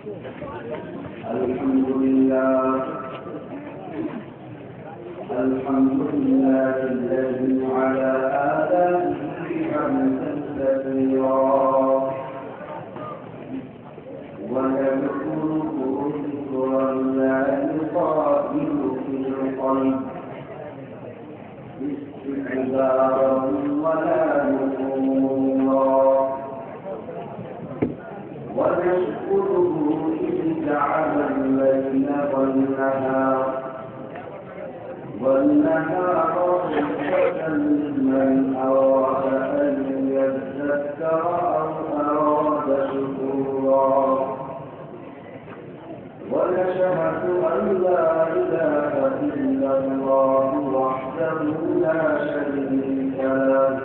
الحمد لله الذي على آلائه حمدا كثيرا ويذكره ذكرا لا يقاتل في القلب استكبارا ولا نفورا ونشكره إذ جعل الليل والنهار خلفة لمن أراد أن يذكر أو أراد شكورا ونشهد أن لا إله إلا الله وحده لا شريك له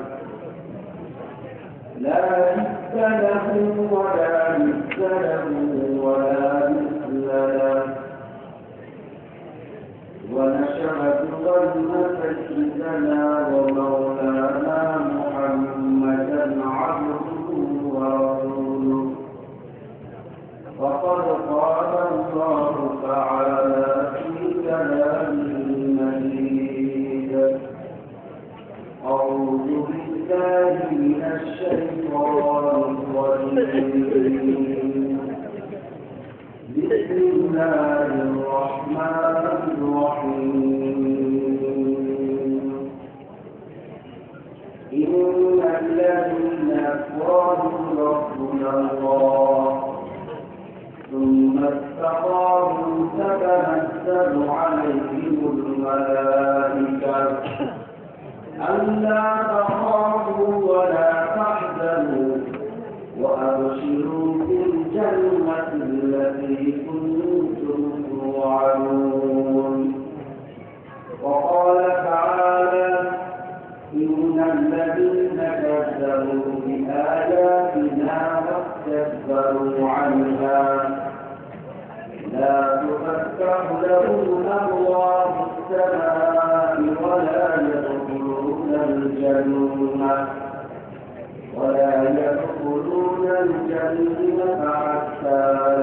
لا مثل له ولا مثل له ولا مثل له ونشهد أن سيدنا ومولانا محمدا عبده ورسوله وقد قال الله تعالى في كلامه المجيد أعوذ بالله من الشيطان الرجيم بسم الله الرحمن الرحيم إن الذين قالوا ربنا الله ثم استقاموا تتنزل عليهم الملائكة ألا تخافوا ولا تحزنوا وأبشروا بالجنة التي كنتم توعدون وقال تعالى إن الذين كذبوا بآياتنا واستكبروا عنها لا تفتح لهم أبواب السماء ولا يدخلون الجنة حتى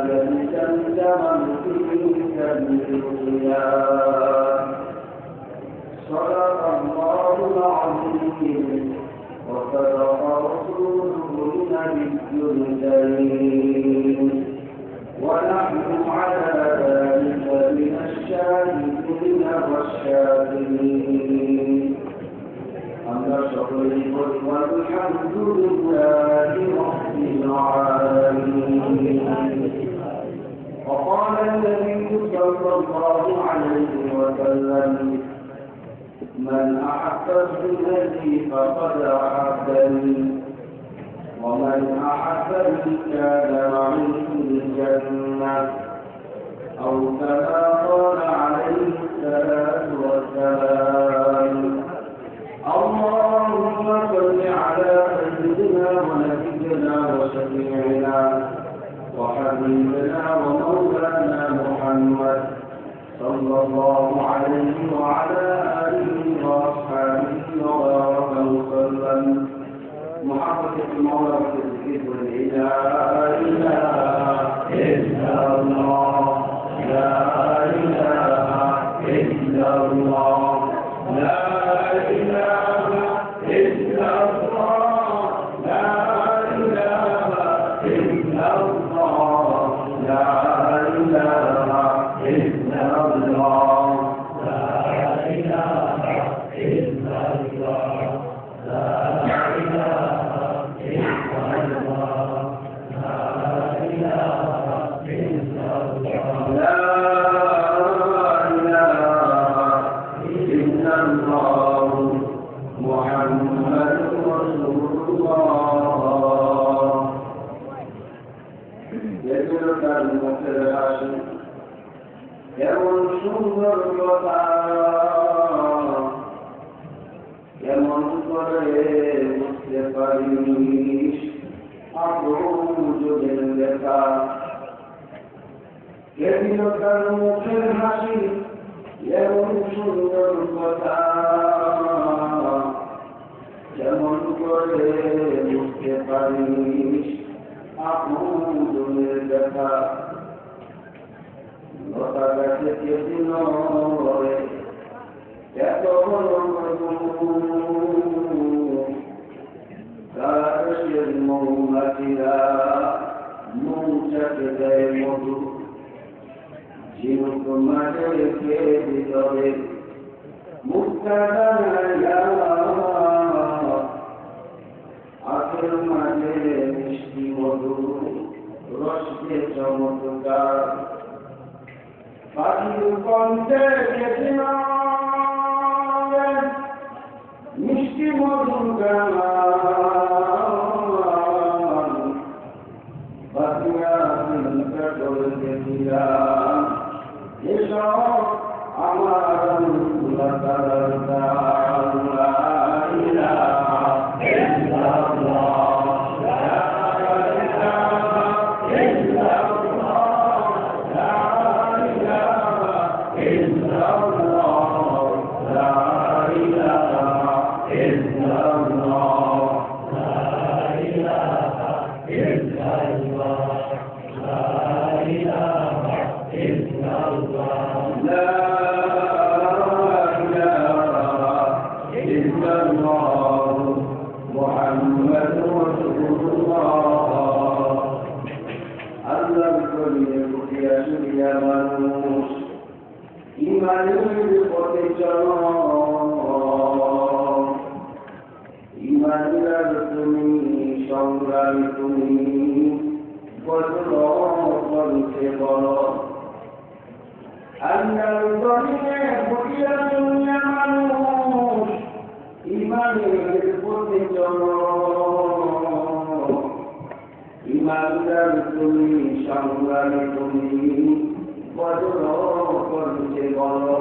يلج الجمل في سم الخياط صدق الله العظيم وصدق رسوله النبي الكريم ونحن على ذلك من الشاهدين والشاكرين أما شكر والحمد لله رب العالمين وقال النبي صلى الله عليه وسلم من أحب الذي فقد أحبني ومن أحبني كان معي في الجنة أو كما قال عليه الصلاة والسلام اللهم صل على سيدنا ونبينا وشفيعنا وحبيبنا ومولانا محمد صلى الله عليه وعلى آله وأصحابه وبارك وسلم محمد المولى والتزكية والإله إلا الله لا إله إلا الله لا إله إلا الله لا إله إلا الله لا إله إلا الله لا إله إلا الله لا إله إلا الله لا إله إلا الله لا إله إلا الله محمد رسول الله يدلك المتلاش يمنشون الرفاق يمنصر مستقريش أخرج باللقاء يدلك المتلاش يمنشون الرفاق يمنصر مستقريش أخرج باللقاء লতা গাছে কেজি নয় এত বড় কাশের মৌমাছিরা মৌচাকে দেয় মধু ঝিনুক মাঝে রেখে ভিতরে মুক্তা দাঁড়াইয়া আখের মাঝে মিষ্টি মধু রসকে চমৎকার পাখির কণ্ঠে গেছিলাম মিষ্টি মধুর গান পাখিয়া চিন্তা করে গেছিলাম এসব আমার ইমানদার তুমি সংগ্রামী তুমি বলছে বলো আল্লাহর দরবারে বলিয়া দুনিয়া মানুষ ইমানের পথে চলো ইমানদার তুমি সংগ্রামী তুমি বলছে বলো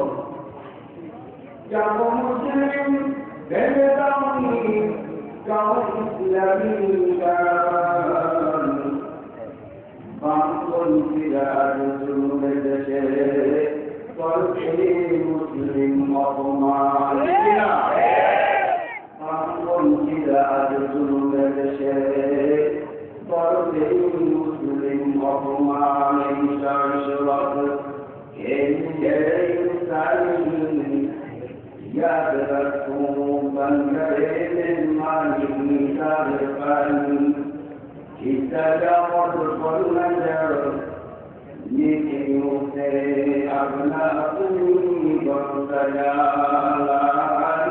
যাব মুসলিম ভেবে দাওনি গাও ইসলামী গান বামপন্থীরা জুলুমের দেশে করছে মুসলিম অপমান বামপন্থীরা জুলুমের দেশে করছে মুসলিম অপমান ইনশাআল্লাহ याद रखूं बंदरे मानी सारफानी इस्तजामत पर नजर नीतियों से अपना अपनी बंदया ला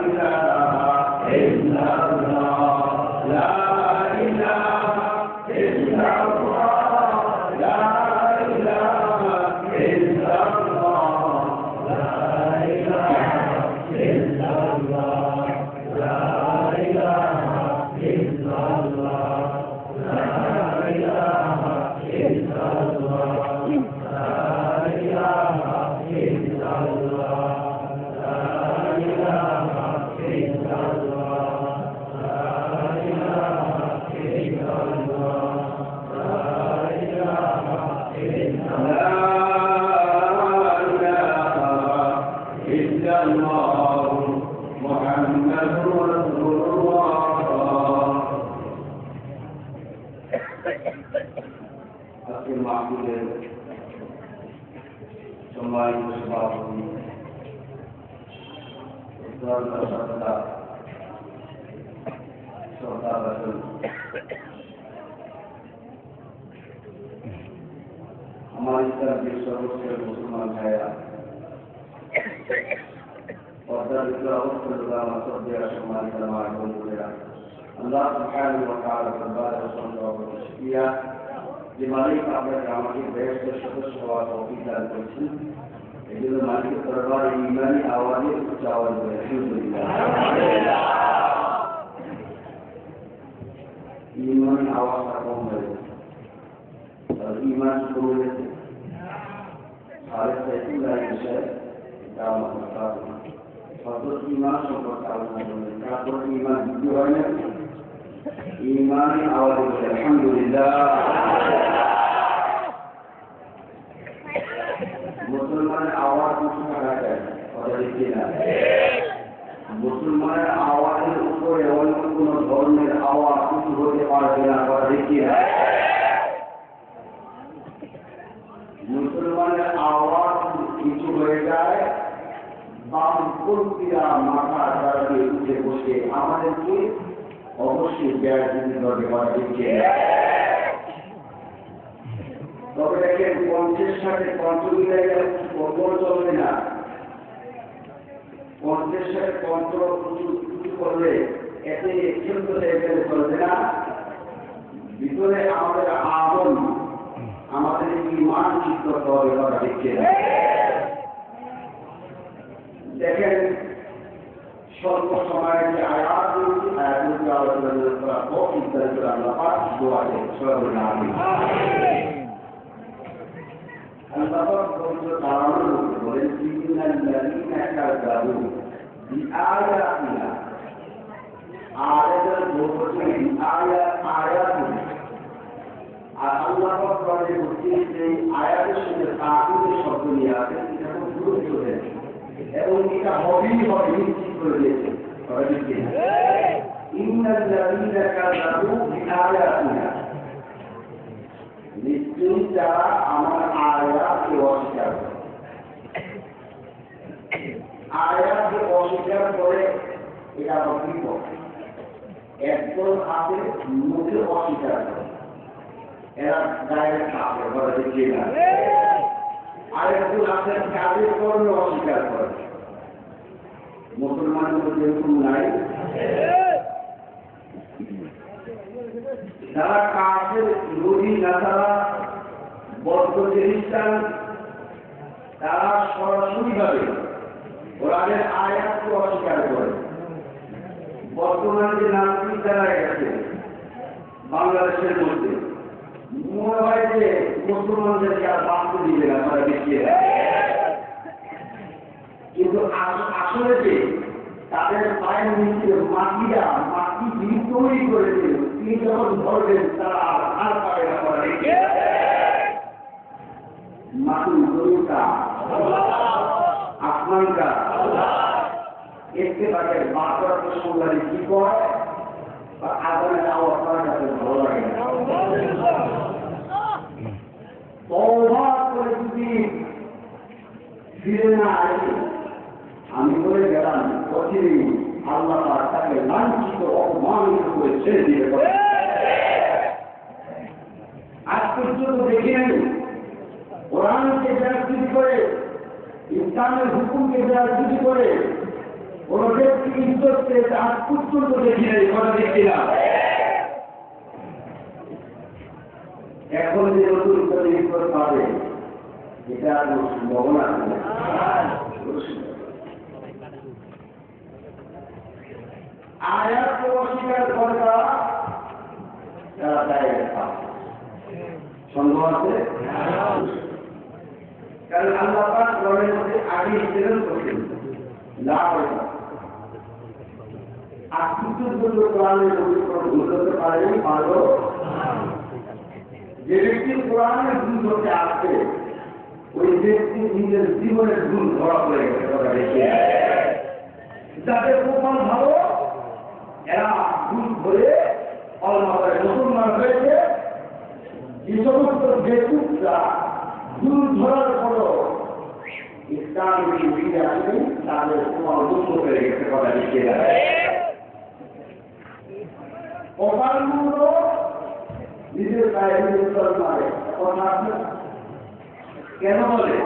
इलाहा इल्लल्लाह ला इलाहा इल्लल्लाह ला इलाहा इल्लल्लाह ला इलाहा हमारी तरफ सर्वोच्च मुसलमान भाइया अल्लाह सुब्हानाहु व तआला दरबार शुक्रिया যে মালিক আপনাকে আমাকে বেহেশতের সদস্য হওয়ার তৌফিক দান করেছেন এই জন্য মালিকের দরবারে ইমানি আওয়াজে উচ্চ আওয়াজ করে আলহামদুলিল্লাহ ইমানি আওয়াজটা কম হয়ে গেছে আর ইমান শুরু হয়েছে সাড়ে সাইকুল্লাহ বিষয়ে এটা আমার কথা সদর ইমান সম্পর্কে আলোচনা করলেন তারপর ইমান বৃদ্ধি হয় না ইমানি আওয়াজ করে আলহামদুলিল্লাহ মুসলমানের আওয়াজ উঁচু থাকা যায় কথা দেখি না মুসলমানের আওয়াজের উপরে অন্য কোন ধর্মের আওয়াজ উঁচু হতে পারবে না কথা দেখি না মুসলমানের আওয়াজ কিছু হয়ে যায়, বামপন্থীরা মাথা দাঁড়িয়ে উঠে বসে আমাদেরকে অবশ্যই ব্যয় দিতে হবে করা দিচ্ছে। তবে দেখেন পঞ্চের সাথে পঞ্চ মিলাই গেলে কর্ম চলবে না। পঞ্চের সাথে পঞ্চ কিছু করলে এতে ক্ষেত্র গেলে চলবে না। ভিতরে আমাদের আমল, আমাদের ঈমান ঠিক করতে হবে করা দিচ্ছে। দেখেন স্বল্প সময়ের যে আয়াতগুলি আলোচনা করার পর ইত্যাদি আল্লাহ পাক দোয়া করেন সর্বনামী আল্লাহ পাক পবিত্র কালামের মধ্যে বলেন ইন্নাল্লাযীনা কাযাবু বিআয়াতিনা আয়াতের বলতে আয়াতুন আর আল্লাহ পাক বলেন যে আয়াতের সাথে তাকিদের শব্দ নিয়ে আছে এটা খুব গুরুত্ব দেন এবং এটা হবেই হবে নিশ্চিত করে দিয়েছে ইন্নাল্লাযীনা কাযাবু বিআয়াতিনা নিশ্চয়ই যারা আমার আয়াতকে অস্বীকার করে, আয়াতকে অস্বীকার করে এটা বিপদ। একদল আছে মুখে অস্বীকার করে, এরা ডাইরেক্ট কাপড় করে দেখি না। আরেকজন আছে কাজের কর্মে অস্বীকার করে। মুসলমানের মধ্যে এরকম নাই? যারা কাফের রোগী নাসারা বৌদ্ধ খ্রিস্টান তারা সরাসরি ভাবে কোরআনের আয়াতকে অস্বীকার করে। বর্তমানে যে নাস্তিক যারা গেছে বাংলাদেশের মধ্যে মনে হয় যে মুসলমানদেরকে আর বাঁচতে দিবে না, তারা দেখিয়ে কিন্তু আসলে যে তাদের পায়ের নিচে মাটি যিনি তৈরি করেছিল তিনি যখন ধরবেন তারা আর পাবে না করা মাটি জমিটা আসমানটা দেখতে পারে বাঁচার সংগ্রামী কি করে বা আগুনের আওয়াজ করার কাছে ভালো লাগে না। তওবা করে যদি ফিরে না আসে আমি বলে গেলাম প্রতিদিন আল্লাহ তাকে লাঞ্ছিত অপমানিত করে ছেড়ে দিতে পারে। আজ পর্যন্ত দেখি নাই কোরআনকে যারা চুরি করে, ইসলামের হুকুমকে যারা চুরি করে, কোন ব্যক্তি ইজ্জত পেয়েছে আজ পর্যন্ত দেখি নাই, কথা দেখি না। এখন যে নতুন করে ইজ্জত পাবে এটা আর সম্ভাবনা আছে না। আয়াতকে অস্বীকার করা তারা ডাইরেক্ট সন্দেহ আছে? কারণ আল্লাহ পাক কোরআনের মধ্যে আগে ইসলাম করছেন না করে আত্মীয় কোরআনের ভুল হতে পারেনি, পারলো। যে ব্যক্তি কোরআনের ভুল হতে আসছে ওই ব্যক্তি নিজের জীবনের ভুল ধরা পড়ে গেছে কথা দেখে। যাদের প্রমাণ ভালো এরা ভুল ধরে অলমাতায় মুসলমান হয়েছে। যে সমস্ত বেকুবরা ভুল ধরার পরও ইসলামের ফিরে আসেনি তাদের প্রমাণ দুঃখ হয়ে গেছে কথা দেখে। অপারগুলো নিজের গায়ে নিজের মারে কথা আছে কেন বলে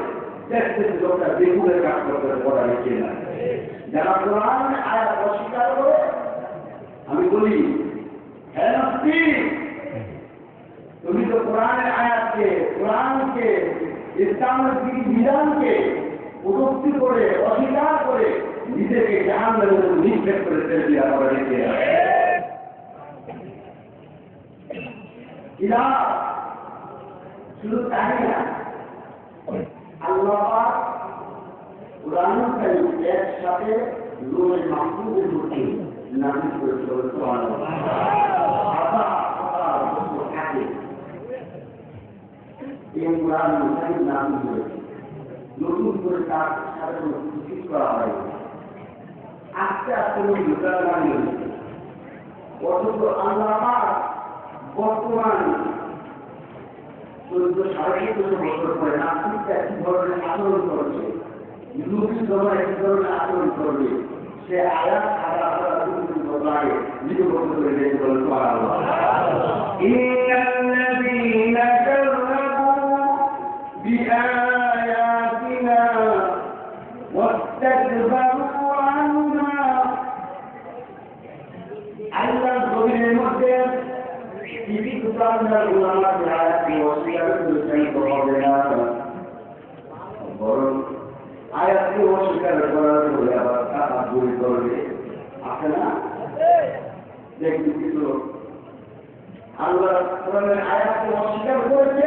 দেখতে লোকটা বেগুনের কাজ করতে কথা দেখে না। যারা কোরআন আয়াত অস্বীকার করে আমি বলি হ্যাঁ নাস্তি তুমি তো কোরআনের আয়াতকে কোরআনকে ইসলামের বিধানকে উপলব্ধি করে অস্বীকার করে নিজেকে জাহান্নামের মধ্যে নিক্ষেপ করে ফেলে দেওয়া করা দেখে ইলা শুধু তাই না আল্লাহ পাক কোরআনুল কারীম একসাথে রূহে মাহফুজের মধ্যে নাযিল করেছিল। সুবহানাল্লাহ। থাকে এই কোরআনুল কারীম নাযিল হয়েছে, নতুন করে তার সাথে কোনো কিছু করা হয়নি। আস্তে আস্তে লোকেরা বানিয়ে হয়েছে। অথচ আল্লাহ পাক বর্তমান 14,500 বছর পরে নাস্তিকরা কি ধরনের আচরণ করছে, লুকির জন্য এক ধরনের আচরণ করবে, সে আয়াত আলাদা আলাদা লাগে নিজে বলতে করে দেখতে বলে সুবহানাল্লাহ। ইন্নাল্লাযীনা কাযযাবু বিআয়াতিনা ওয়াস্তাকবারু আনহা, আল্লাহর জমিনের মধ্যে কি কুরআনের উলামাদের আয়াতকে অস্বীকার করতে হবে না, বরং আয়াতকে অস্বীকার করার পরে আবার টাকা বই করবে। আছে না? দেখি কিছু আল্লাহ কোরআনের আয়াতকে অস্বীকার করেছে,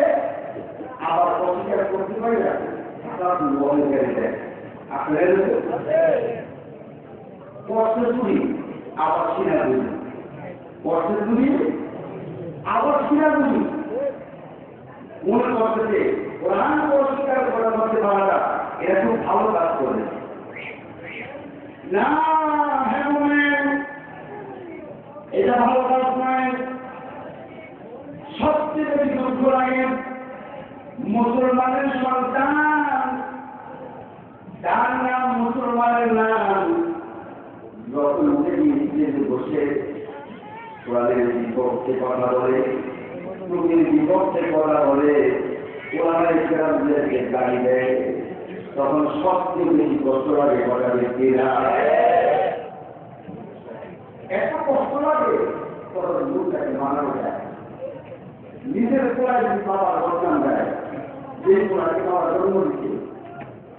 আবার অস্বীকার করতে পারে না, টাকা বই করে দেয়। আপনার কষ্ট চুরি আবার সিনা বুঝি, কষ্ট চুরি আবার সিনা বুঝি, মনে করতেছে কোরআন অস্বীকার করার মধ্যে পারা এরা খুব ভালো কাজ করে না। হ্যাঁ, এটা ভালো কাজ নয়। সবচেয়ে বেশি দুঃখ লাগে মুসলমানের সন্তান, তার নাম মুসলমানের নাম, যখন উঠে গিয়ে বসে কোরআনের বিপক্ষে কথা বলে, নবীর বিপক্ষে কথা বলে, কোরআনের ইসলামদেরকে গালি দেয়, তখন সবচেয়ে বেশি কষ্ট লাগে কথা ব্যক্তি না। এত কষ্ট লাগে তখন মুখটাকে মানানো যায়। নিজের কোরআন যদি বাবার বদনাম দেয়, যে কোরআনকে বাবার জন্ম দিচ্ছে,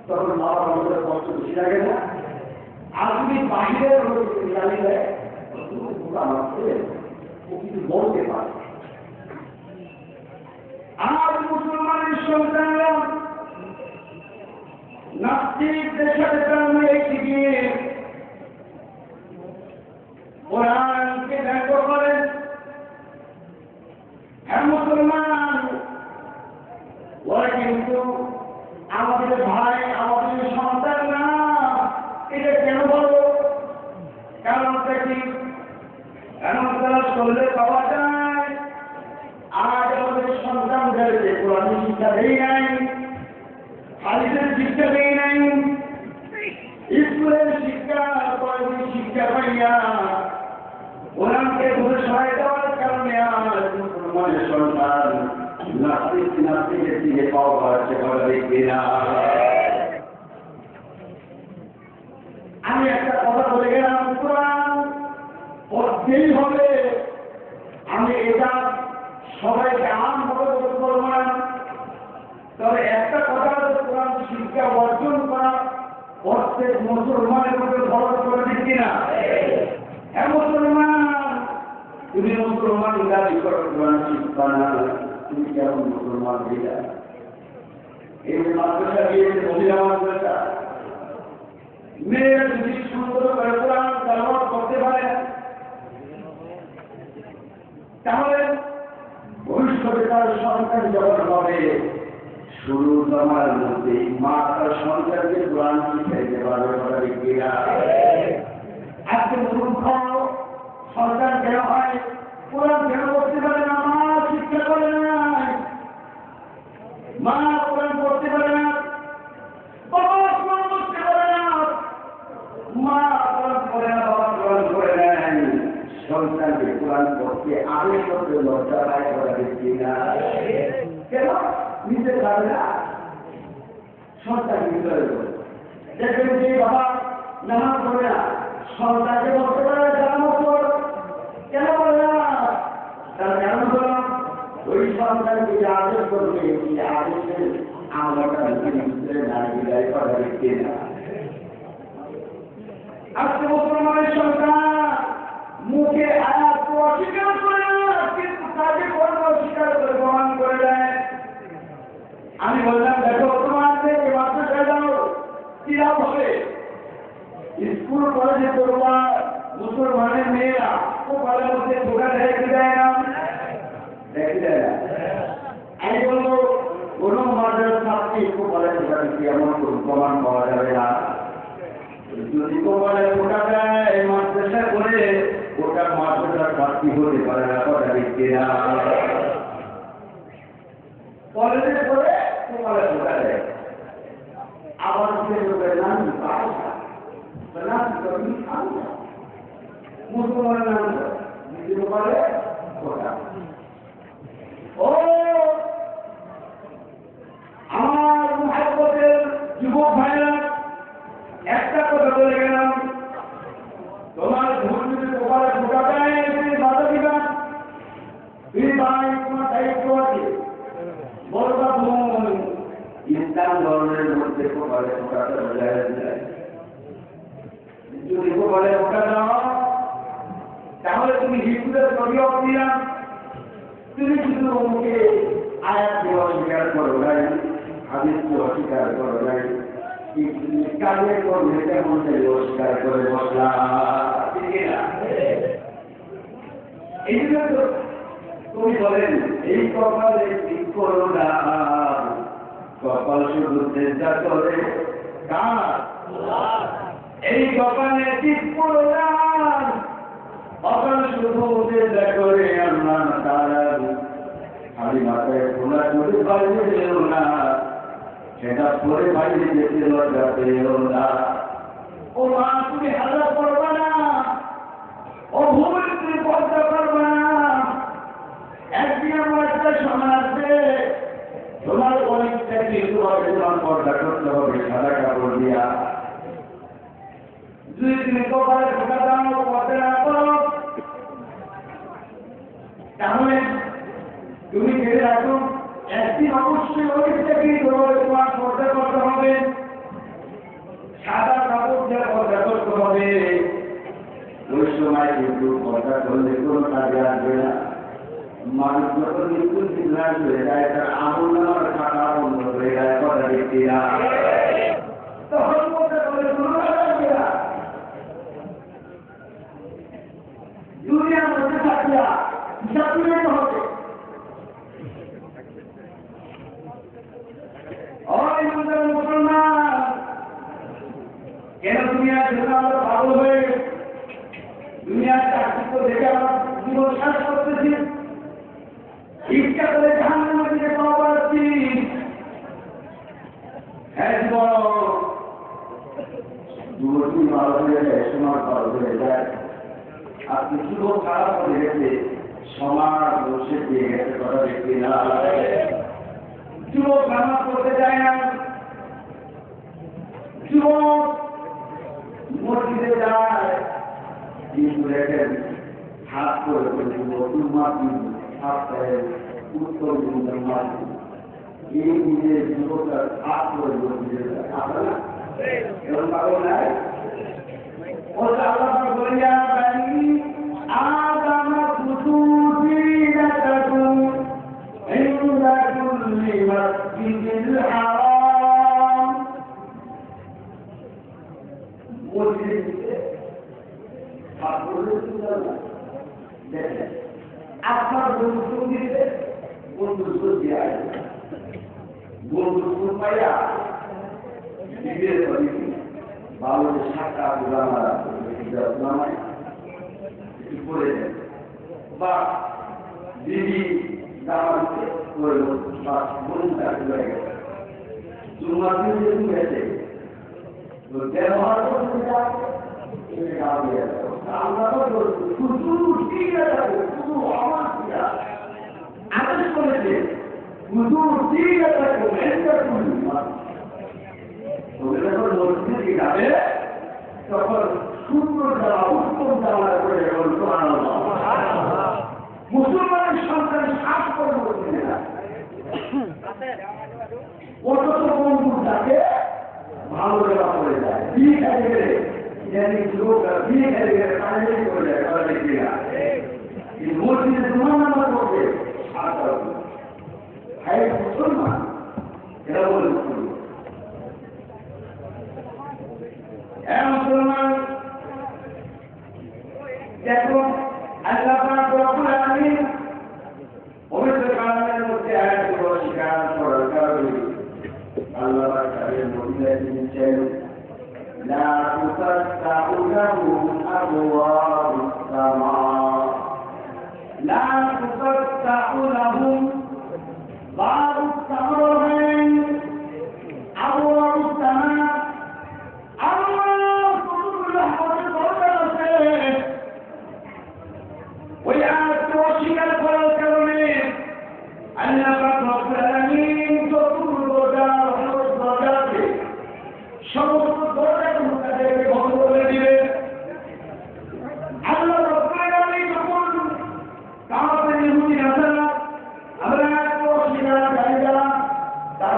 তখন বাবার মধ্যে কষ্ট বেশি লাগে না। আর যদি বাহিরের লোককে গালি দেয়, আমার ছেলে ও কিছু বলতে পারে। আর মুসলমানের সন্তানরা নাস্তিকদের সাথে তালমেল শিখিয়ে কোরআনকে ব্যঙ্গ করেন। হ্যাঁ মুসলমান, ওরা কিন্তু আমাদের ভাই, আমাদের সন্তান না। এটা কেন বলো? কারণটা কি? কারণ তারা চললে পাওয়া যায়। আজ আমাদের সন্তানদেরকে কোরআনের শিক্ষা দেই নাই, হাদিসের শিক্ষা দেই নাই, স্কুলের শিক্ষা, কলেজের শিক্ষা পাইয়া কোরআনকে বুঝে সহায় দেওয়ার কারণে আজ মুসলমানের সন্তান নাস্তিক নাস্তিকের দিকে পাওয়া হচ্ছে বলা দেখবে না। আমি একটা কথা বলে গেলাম, কোরআন পড়তেই হবে। আমি এটা সবাইকে আমভাবে করবো না, তবে একটা কথা হচ্ছে কোরআন শিক্ষা অর্জন করা প্রত্যেক মুসলমানের মধ্যে ফরজ করে দিচ্ছি না। হ্যাঁ মুসলমান, তুমি মুসলমান দাবি করো, কোরআন শিক্ষা না, তুমি কেমন মুসলমান হইলা? এই যে মাদ্রাসা দিয়েছে, মহিলা মাদ্রাসা, মেয়েরা যদি সুন্দর করে কোরআন তেলাওয়াত করতে পারে, তাহলে ভবিষ্যতে তার সন্তান যখন হবে, শুরু জমার মধ্যে মা তার সন্তানকে কোরআন শিখাইতে পারবে কথা দেখি না। আজকে মূর্খ সন্তান কেন হয়? কোরআন কেন করতে পারে না? মা শিক্ষা করে না, মা কোরআন করতে পারে না, বাবা কোরআন করতে পারে না, মা কোরআন করে না, বাবা কোরআন করে নেন। সন্তানকে কোরআন করতে আদেশ করতে লজ্জা পায় কথা দেখি না। কেন? নিজে পারে না, সন্তান ভিতরে দেখবেন যে বাবা নামাজ পড়ে না, সন্তানকে বলতে পারে নামাজ পড়, কেন বলে না? তার কারণ হল ওই সন্তানকে যে আদেশ করবে, এই আদেশের আমলটা ভিতরে দাঁড়িয়ে কথা দেখতে না। আজকে মুসলমানের সন্তান মুখে আয়াত অস্বীকার করে না, কিন্তু কাজে কর্ম অস্বীকার করে প্রমাণ করে দেয়। আমি বললাম, দেখো তোমাদের মাদ্রাসায় যাও, কি লাভ হবে? স্কুল কলেজে পড়ুয়া মুসলমানের মেয়েরা ও কলেজের মধ্যে ঢোকা দেয় কি দেয় না? দেখি দেয় না। আমি বলবো, কোন মাদ্রাসার ছাত্রী স্কুল কলেজে যাচ্ছে এমন প্রমাণ পাওয়া যাবে না। যদি কলেজ ঢোকা দেয় মাদ্রাসা করে, ওটা মাদ্রাসার ছাত্রী হতে পারে না কথা দেখতে না। কলেজে করে কলেজ ঢোকা দেয়, তোমার নাম দ্বিতীয় কপালে ফোঁটা। ও আমার মহাব্বতের যুবক ভাইরা, একটা কথা বলে গেলাম, তোমার ভুল যদি কপালে ফোঁটা দেয় তুমি বাধা দিবা, তুমি ভাই তোমার দায়িত্ব আছে। বলবা বোন, ইসলাম ধর্মের মধ্যে কপালে ফোঁটাটা বোঝায় যায়, যদি কপালে ফোঁটা দাও তাহলে তুমি হিন্দুদের শরীয় দিয়া তুমি শুধু মুখে আয়াতকে অস্বীকার করো নাই, হাদিসকে অস্বীকার করো নাই, কাজে করবে তেমন অস্বীকার করে বসলা। এই জন্য তুমি বলেন এই কপালে ঠিক করো না, কপাল শুধু চেষ্টা করে কার, এই কপালে ঠিক করো না, কপাল শুধু চেষ্টা করে আল্লাহ তাআলা। খালি মাথায় খোলা করে বাইরে যেও না, সেটা পরে বাইরে যেতে লজ্জা পেও না। ও মা তুমি হাজা করবা না, ও ভুল তুমি পর্দা করবা না। একদিন আমার একটা সময় আছে, তোমার অনেকটাকে তোমার পর্দা করতে হবে সাদা কাপড় দিয়া। যদি তুমি কপালে ফোঁটা দাও, পর্দা না করো, তাহলে তুমি জেনে রাখো একদিন অবশ্যই অনেকটাকে তোমার পর্দা করতে হবে, সাদা কাপড় দিয়ে পর্দা করতে হবে। ওই সময় কিন্তু পর্দা করলে কোনো কাজে আসবে না। মানুষ যখন মৃত্যুর সিদ্ধান্ত হয়ে যায়, তার আমল নামার খাতা বন্ধ হয়ে যায়, কথা দেখতে না, তখন পর্দা করলে কোনো কাজ আসবে না। দুনিয়ার মধ্যে থাকিয়া হিসাব তুলে হবে। মুসলমান কেন দুনিয়ার জন্য আমরা পাগল হয়ে দুনিয়ার চাকরিত্ব দেখে আমরা জীবন শেষ করতেছি, ইচ্ছা করে জাহান্নামের দিকে পা বাড়াচ্ছি। হ্যাঁ যুবতী ভালো হয়ে যায়, সমাজ ভালো হয়ে যায়, আর কিছু লোক খারাপ হয়ে গেছে, সমাজ বসে দিয়ে গেছে, কথা দেখতে না। যুবক নামাজ পড়তে যায় না, যুবক মসজিদে যায়, কিন্তু দেখেন হাত করে যুবক মাটি হাত উত্তর মাটি, এই নিজের যুবকের হাত করে মসজিদে যায়। আপনারা এরকম পাগল নাই? ও আল্লাহ বলিয়া বানি আদামা কুতুবিনাতুম ইনদা কুল্লি মাসজিদিল হারাম। মসজিদে হাত করে দেখেন আপনার বন্ধু দিতে বন্ধু দিয়ে বন্ধু পাইয়া বিয়ে করি ভালো সাতটা নামায় করে দেন, বা দিদি দামাতে করল বা বন্ধুটা হয়ে গেছে, তোমার দিদি গেছে ব্যবহার করতে আদেশ করেছে যাবে, তখন সুন্দর যাওয়া উত্তম যাওয়া করে মুসলমানের সন্তান শ্বাস করে বলছে না, অথচ বন্ধু তাকে ভালো দেওয়া করে যায়, বিয়ে খেলে গেলে বিয়ে খেলে গেলে কাজে করে যায়, তারা দেখি না মসজিদে তোমার নামাজ করবে মুসলমান, এরা বলে মুসলমান। দেখো আল্লাহ পাক রব্বুল আলামিন পবিত্র কালামের মধ্যে আয়াতগুলো স্বীকার করার কারণে আল্লাহ পাক তাদের মধ্যে দিয়েছেন লা তুফাত্তাহু লাহুম আবওয়াবুস সামা, লা তুফাত্তাহু লাহুম বাবুস সামাওয়াইন আবওয়াবুস সামা।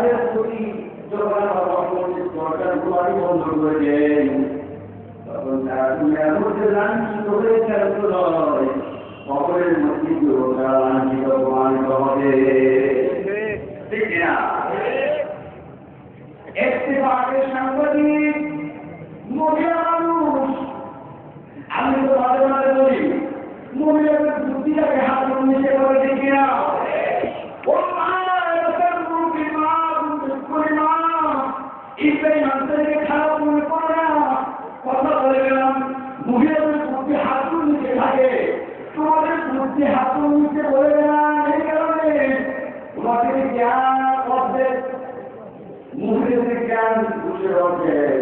তাদের প্রতি যখন সরকার গুলারি বন্ধ করে দেন তখন তারা দুনিয়ার মধ্যে লাঞ্ছিত হয়ে খেলত নয়, খবরের মধ্যে তারা লাঞ্ছিত প্রমাণিত হবে। ঠিক না? একটি পাকের সাংবাদিক মহিলা মানুষ, আমি তো মাঝে মাঝে বলি মহিলাদের বুদ্ধিটাকে হাত নিচে করে দেখি না। ও মা, এলাকার মুরব্বী মা, মা, ইসলামী মানুষদেরকে খারাপ মনে করে না। কথা বলে গেলাম, মহিলাদের বুদ্ধি হাতুর নিচে থাকে, তোমাদের বুদ্ধি হাতুর নিচে বলে গেলাম। এই কারণে তোমাদের জ্ঞান অর্ধেক, মহিলাদের জ্ঞান বুঝে অর্ধেক।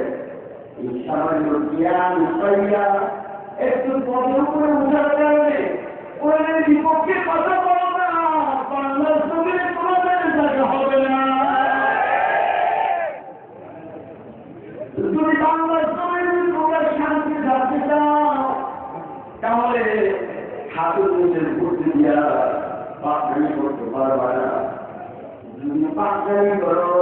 এই সামান্য জ্ঞান পাইয়া একটু পদের উপরে উঠার কারণে ওদের বিপক্ষে কথা বলো না, বাংলার জমিনে তোমাদের জায়গা হবে না। যদি বাংলার জমিনে তোমরা শান্তি থাকতে চাও তাহলে হাতের নিজের বুদ্ধি দিয়া পাকড়ানি করতে পারবা না। যদি পাকড়ানি করো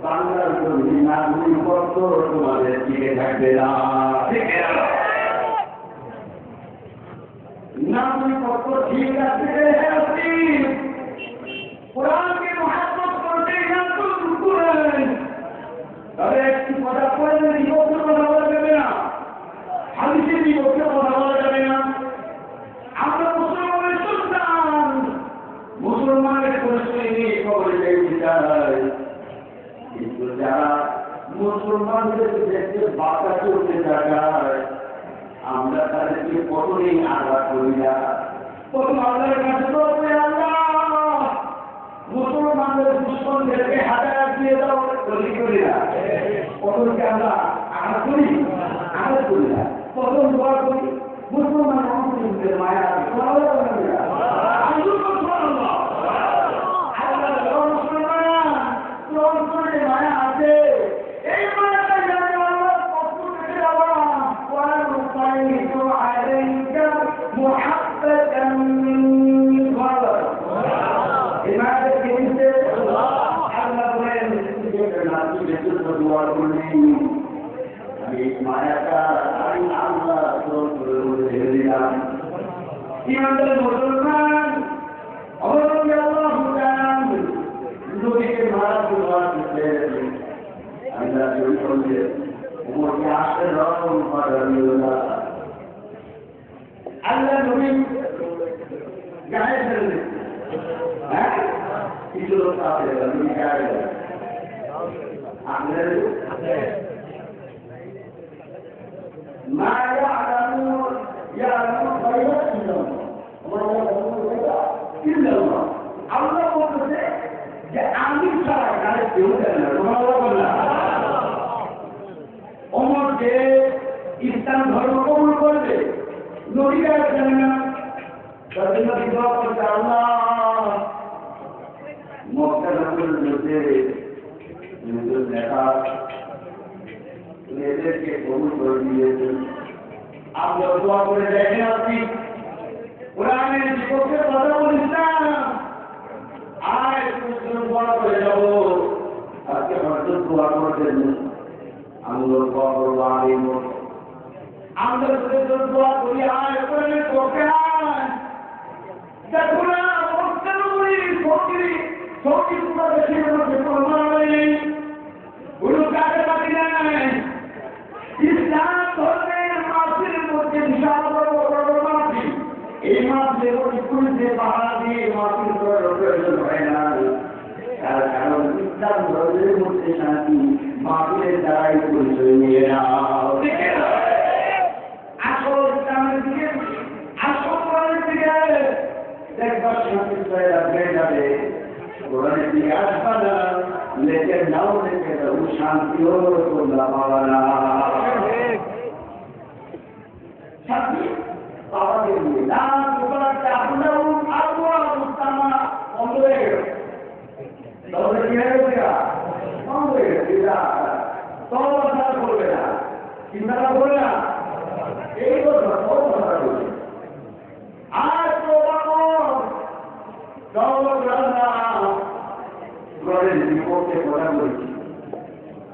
বাংলার জমিনে নাগরিক পত্র তোমাদের টিকে থাকবে না। ঠিক আছে? নাগরিকত্ব ঠিক আছে, কোরআনকে মহাত্মক করতে করেন, তবে একটি কথা পড়লে বিপক্ষে কথা বলা যাবে না, হাদিসের বিপক্ষে কথা বলা যাবে না। আমরা মুসলমানের সন্তান, মুসলমানের পরিচয় নিয়ে খবরে দেখতে চাই, কিন্তু যারা মুসলমানদের দেখতে বাঁকা চলতে চায় আমরা তাদেরকে কতদিন আঘাত করি না। প্রথম আল্লাহর কাছে তো আল্লাহ মুসলমানদের দুশ্মনদেরকে হাজার দিয়ে দাও, করি না। কতকে আমরা আঘাত করি না। প্রথম দোয়া করি মুসলমান মুসলিমদের মায়া মায়া আছে। এই মায়াটা জানি আল্লাহ পক্ষ থেকে দেওয়া عليك محبة من غضب. لماذا كنت الله بلين الناس يسوع كلهم ما يكاد أن الله سبحانه وتعالى إيمان المسلمان أولم الله تعالى نبيه مارك الله تعالى الله يقول ومن يعصي الرسول فقد يضل Allah Nabi gaya sendiri, itu apa ya? Nabi gaya, Anda Maya alamu ya alamu bayar tidak, Maya alamu bayar tidak. Allah berkata, jadi ambil cara kali diudah, rumah mana? Umur je Islam dharma kabul korbe. নবীরা জানেন না তাদের বিবাহ করতে আল্লাহ মক্কা নগরের মধ্যে নিজের নেতা এদেরকে কবুল করে দিয়েছেন। আমরা দোয়া করে দেখেন আপনি কোরআনের বিপক্ষে কথা বলিস না, আর দোয়া করে যাব। আজকে হয়তো দোয়া করতেন আমরা দোয়া করবো আমরা যদি দোয়া করি আর করে দোকান দেখো না অবস্থানগুলি সৌদি পুরো দেশের মধ্যে প্রমাণ নেই, কোনো কাজে পাতি নাই। ইসলাম ধর্মের মাসের মধ্যে বিশাল বড় বড় মাসি, এই মাসে ওই পুলিশে পাহাড় দিয়ে মাসির প্রয়োজন হয় না, তার কারণ ইসলাম ধর্মের মধ্যে শান্তি মাসের দ্বারাই পরিচয় নিয়ে নাও। দেখবার শান্তি হয়ে যাবে, কোরআনের দিকে আসবা না, লেখের নাও লেখে দেবো, শান্তিও তোমরা পাবা না। শান্তি পাওয়াকে দিয়ে না তোমাকে আপনার আবহাওয়া বন্ধ হয়ে গেল, তাহলে কি হয়ে গেছে? বন্ধ হয়ে গেছে। তখন করবে না, চিন্তাটা করবে না, এই কথা কথা বলবে। আর তো বলেন বিপক্ষে কথা বলেছি,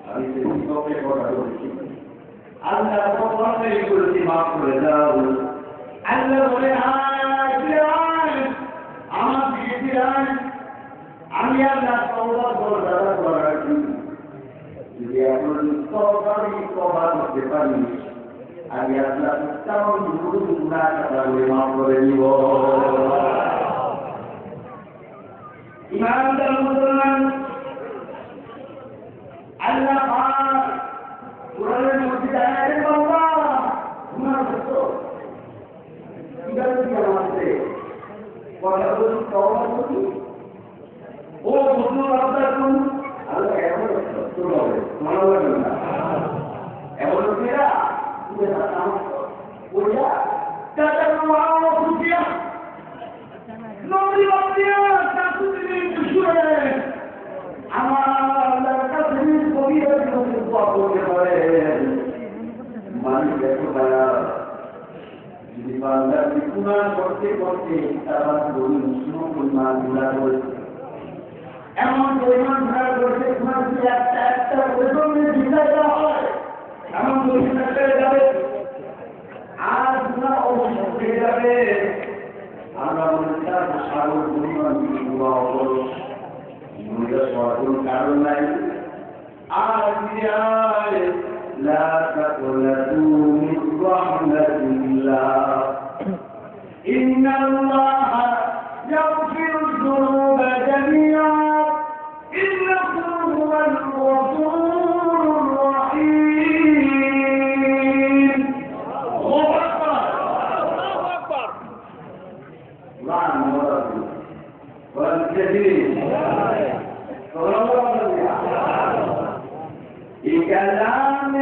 আমি সে বিপক্ষে কথা বলেছি। আল্লাহ কখনো এগুলোকে মাফ করে দাও। আল্লাহ বলে আমার দিকে ফিরান, আমি আল্লাহ তওবা করার জন্য যদি এখন তওবা করতে পারি, আমি আল্লাহ তেমন গুনাহ করে মাফ করে দিব। ইমানদার মুসলমান, আল্লাহ পাক কোরআনের মধ্যে জানালেন বাবা গুনাহ করছো কিভাবে আমাকে কথা বলি তওবা করি ও বুঝলো আপনার কোন আল্লাহ এমন সত্য হবে মনে লাগবে না এমন মেয়েরা তুমি নাম ওইটা টাকা নাও খুঁজিয়া নবী বাপিয়া তাকু তুমি শুনে আমার আল্লাহর কাছে কবিরা দিতে দোয়া করতে পারে মালিক দেখো ভাইয়া যদি বান্দা গুনাহ করতে করতে তারা বলি মুসলিম পরিমাণ গুনাহ করেছে এমন পরিমাণ গুনাহ করেছে গুনাহ যদি একটা ওজনে জিন্দা দেওয়া হয় এমন পরিমাণ করে যাবে আর গুনাহ অবশ্যই হয়ে যাবে। আমরা বলি তার সাগর পরিমাণ গুনাহ করো গুনাহ করার কোনো কারণ নাই। আর ফিরে لا تقنطوا من رحمة الله إن الله يغفر الذنوب جميعا إنه هو الغفور الرحيم. الله أكبر الله أكبر الله أكبر والكثير كلام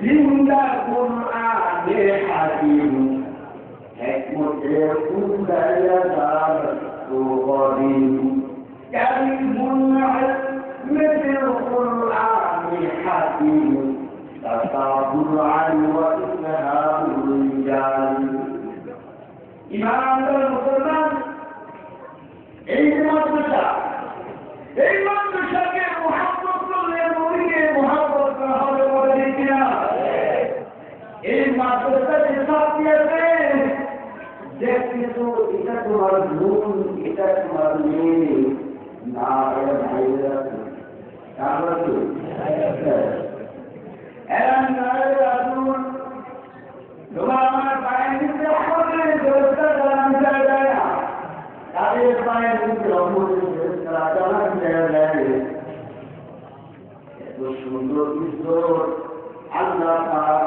زندہ قرآن حکیم حکمت كل يدار قديم كلم مثل القرآن حكيم تتابع وإفهام الرجال. إمام المسلمان এই মাদ্রাসাকে মুহাব্বত করলে নবীকে মুহাব্বত করা হবে বলে দেখি না। এই মাদ্রাসাতে সাথী আছে দেখছি তো এটা তোমার বোন এটা তোমার মেয়ে না এরা ভাইরা তারপর তো এরা নারে আসুন তোমার আমার পায়ের নিচে আমাদের ব্যবস্থা করা যায় না তাদের পায়ের নিচে অমূল্য সুন্দর ঈশ্বর আল্লাহ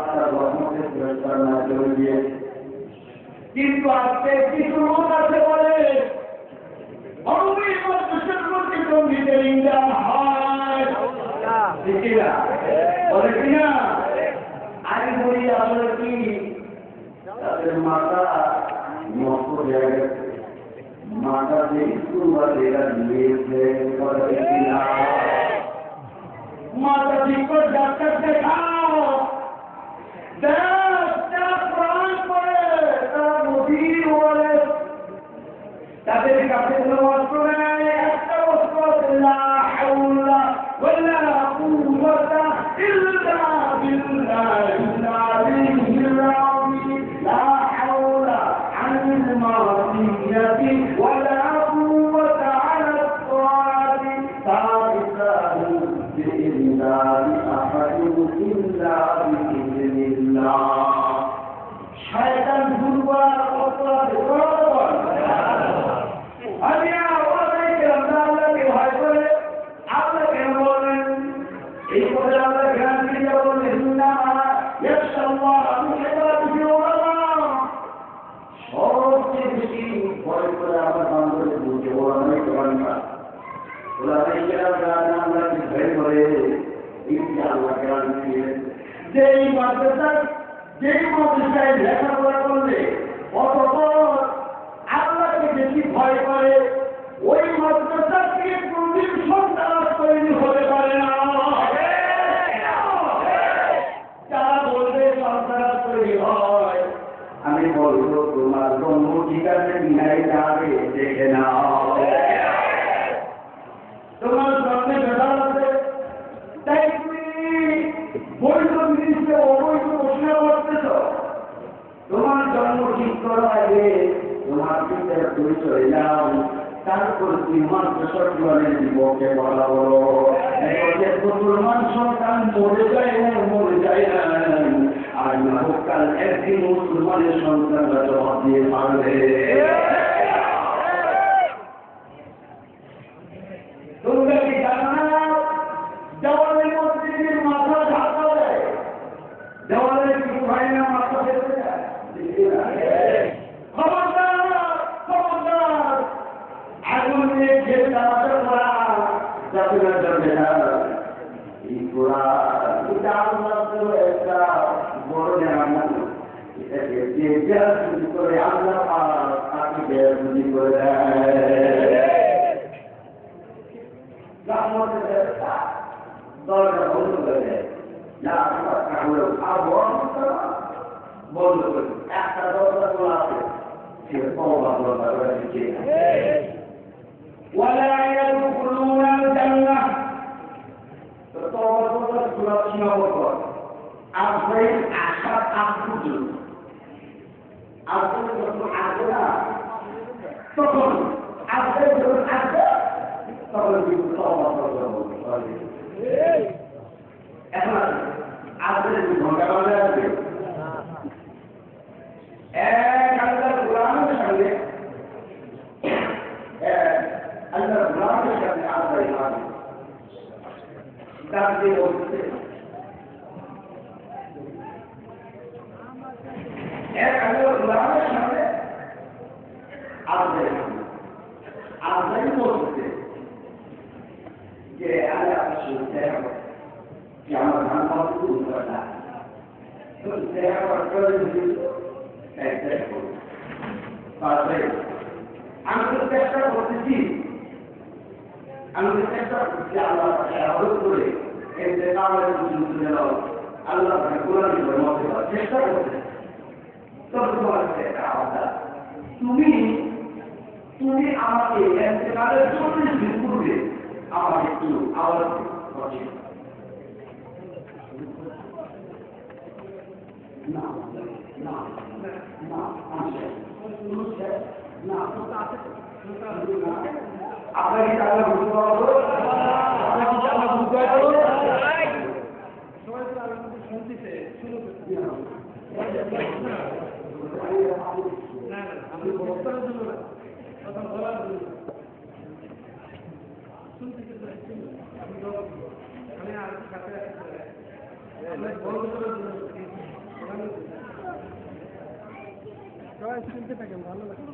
তার রহমতের ব্যবস্থা না করে কিন্তু আজকে কিছু লোক আছে বলে বলে কিনা আমি বলি আসলে কি তাদের মাথা নষ্ট হয়ে গেছে মাথা স্কুল বাচ্চারা দিয়েছে মাথা ঠিক করে ডাক্তার দেখাও প্রাণ করে তারা নদীর বলে তাদের কাছে কোনো অস্ত্র নেই একটা অস্ত্র আছে লা হাওলা ওয়ালা কুওয়াতা ইল্লা বিল্লাহিল আলিয়্যিল আযীম লা হাওলা আনিল মাসিয়াতি ওয়ালা কুওয়াতা আলা الطاعati তাবিতাহু বিইذনি আহাদুন ইল্লা বিইذনিল্লাহ. শয়তান দুর্বল অপরাধ যেই মাদ্রাসায় লেখাপড়া করলে অতঃপর আল্লাহকে বেশি ভয় করে ওই মাদ্রাসা থেকে কোনদিন সন্তান তৈরি হতে পারে না। যারা বলবে সন্তান তৈরি হয় আমি বলবো তোমার জন্ম ঠিকানা মিলাই যাবে দেখে নাও তোমার তুমি চলে যাও, তারপর তুই মাত্র সরকারের বিপক্ষে বলা বলো মুসলমান সন্তান মরে যায় না, আর না হোক কাল একদিন মুসলমানের সন্তানরা জবাব দিয়ে পারবে। তোমরা কি জানো না দেওয়ালের মসজিদের মাথা ঢাকা দেয়, দেওয়ালের কি হয় না মাথা ফেলতে যায়? খবরদার আগুন নিয়ে খেয়ে তামাশা করা যাবে না, যাবে না। এই কোরআন এটা আল্লাহর একটা বড় নিয়ামত, এটাকে যে বেয়াদবি করে আল্লাহ পাক তাকে বেয়াদবি করে দেয়। দরজা বন্ধ করে দেয়, বন্ধ করে একটা দরজা খোলা আছে, সে তওবা করে দিচ্ছে। ولا يدخلون الجنة তওবা খোলা সীমাবদ্ধ আসবে আশা আকুল আসবে যখন আসবে না তখন আসবে, যখন আসবে তখন কিন্তু তওবা করতে হবে। এখন আসবে ঘন্টা বাজে আসবে এক আল্লাহর গোলামের সঙ্গে, আল্লাহর গোলামের সঙ্গে আসবে ডাক দিয়ে বলছে এক আল্লাহর গোলামের সঙ্গে আসবে বলছে যে আল্লাহ শুনতে হবে যে আমার ধান পাবো উত্তর না আমি তো চেষ্টা করতেছি, আল্লাহ করে আল্লাহ চেষ্টা করতে, তবে তোমার তুমি আমাকে এতেকালের 40 দিন পূর্বে আমার একটু আওয়াজ না না না না আপনার কি তাহলে বুঝতে পারবো? শুনতে থাকেন, ভালো লাগে।